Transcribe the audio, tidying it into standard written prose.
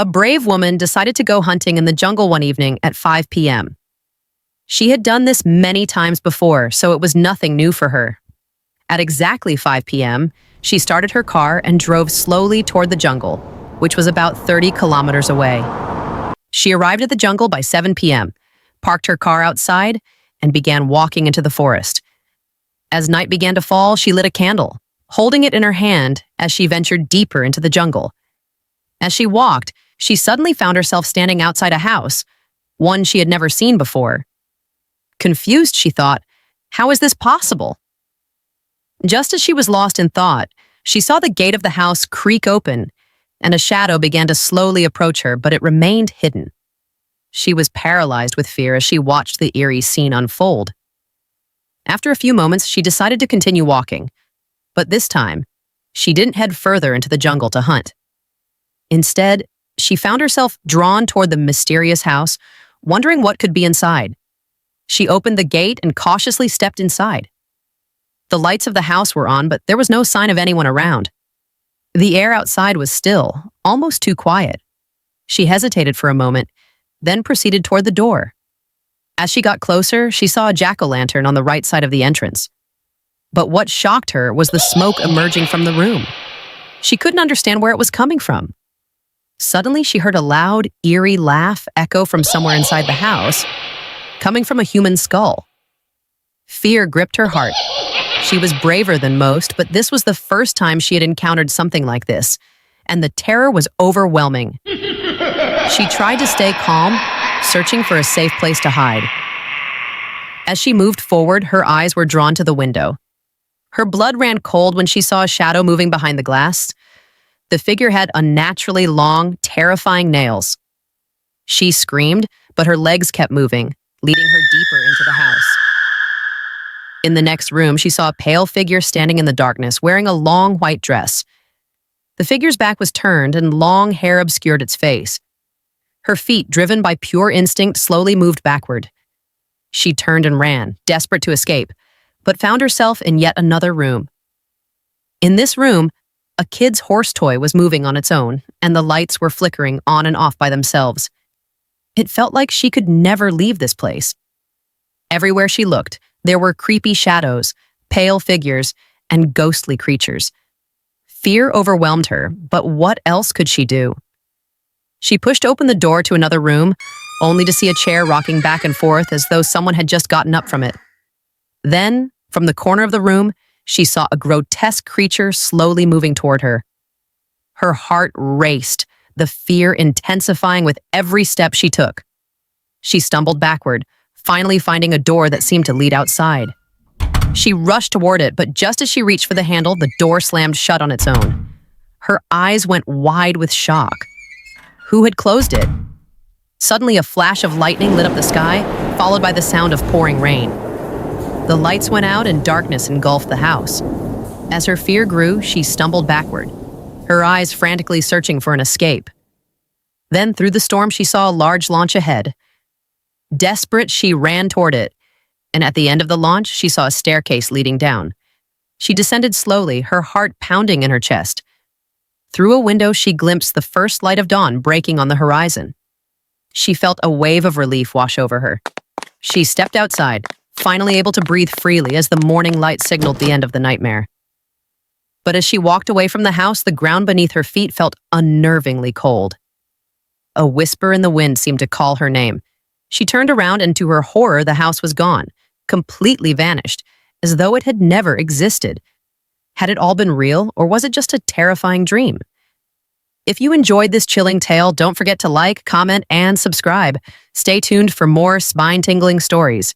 A brave woman decided to go hunting in the jungle one evening at 5 p.m. She had done this many times before, so it was nothing new for her. At exactly 5 p.m., she started her car and drove slowly toward the jungle, which was about 30 kilometers away. She arrived at the jungle by 7 p.m., parked her car outside, and began walking into the forest. As night began to fall, she lit a candle, holding it in her hand as she ventured deeper into the jungle. As she walked, she suddenly found herself standing outside a house, one she had never seen before. Confused, she thought, how is this possible? Just as she was lost in thought, she saw the gate of the house creak open, and a shadow began to slowly approach her, but it remained hidden. She was paralyzed with fear as she watched the eerie scene unfold. After a few moments, she decided to continue walking, but this time, she didn't head further into the jungle to hunt. Instead, she found herself drawn toward the mysterious house, wondering what could be inside. She opened the gate and cautiously stepped inside. The lights of the house were on, but there was no sign of anyone around. The air outside was still, almost too quiet. She hesitated for a moment, then proceeded toward the door. As she got closer, she saw a jack-o'-lantern on the right side of the entrance. But what shocked her was the smoke emerging from the room. She couldn't understand where it was coming from. Suddenly, she heard a loud, eerie laugh echo from somewhere inside the house, coming from a human skull. Fear gripped her heart. She was braver than most, but this was the first time she had encountered something like this, and the terror was overwhelming. She tried to stay calm, searching for a safe place to hide. As she moved forward, her eyes were drawn to the window. Her blood ran cold when she saw a shadow moving behind the glass. The figure had unnaturally long, terrifying nails. She screamed, but her legs kept moving, leading her deeper into the house. In the next room, she saw a pale figure standing in the darkness, wearing a long white dress. The figure's back was turned and long hair obscured its face. Her feet, driven by pure instinct, slowly moved backward. She turned and ran, desperate to escape, but found herself in yet another room. In this room, a kid's horse toy was moving on its own, and the lights were flickering on and off by themselves. It felt like she could never leave this place. Everywhere she looked, there were creepy shadows, pale figures, and ghostly creatures. Fear overwhelmed her, but what else could she do? She pushed open the door to another room, only to see a chair rocking back and forth as though someone had just gotten up from it. Then, from the corner of the room, she saw a grotesque creature slowly moving toward her. Her heart raced, the fear intensifying with every step she took. She stumbled backward, finally finding a door that seemed to lead outside. She rushed toward it, but just as she reached for the handle, the door slammed shut on its own. Her eyes went wide with shock. Who had closed it? Suddenly, a flash of lightning lit up the sky, followed by the sound of pouring rain. The lights went out and darkness engulfed the house. As her fear grew, she stumbled backward, her eyes frantically searching for an escape. Then, through the storm, she saw a large launch ahead. Desperate, she ran toward it, and at the end of the launch, she saw a staircase leading down. She descended slowly, her heart pounding in her chest. Through a window, she glimpsed the first light of dawn breaking on the horizon. She felt a wave of relief wash over her. She stepped outside, finally able to breathe freely as the morning light signaled the end of the nightmare. But as she walked away from the house, the ground beneath her feet felt unnervingly cold. A whisper in the wind seemed to call her name. She turned around, and to her horror, the house was gone, completely vanished, as though it had never existed. Had it all been real, or was it just a terrifying dream? If you enjoyed this chilling tale, don't forget to like, comment, and subscribe. Stay tuned for more spine-tingling stories.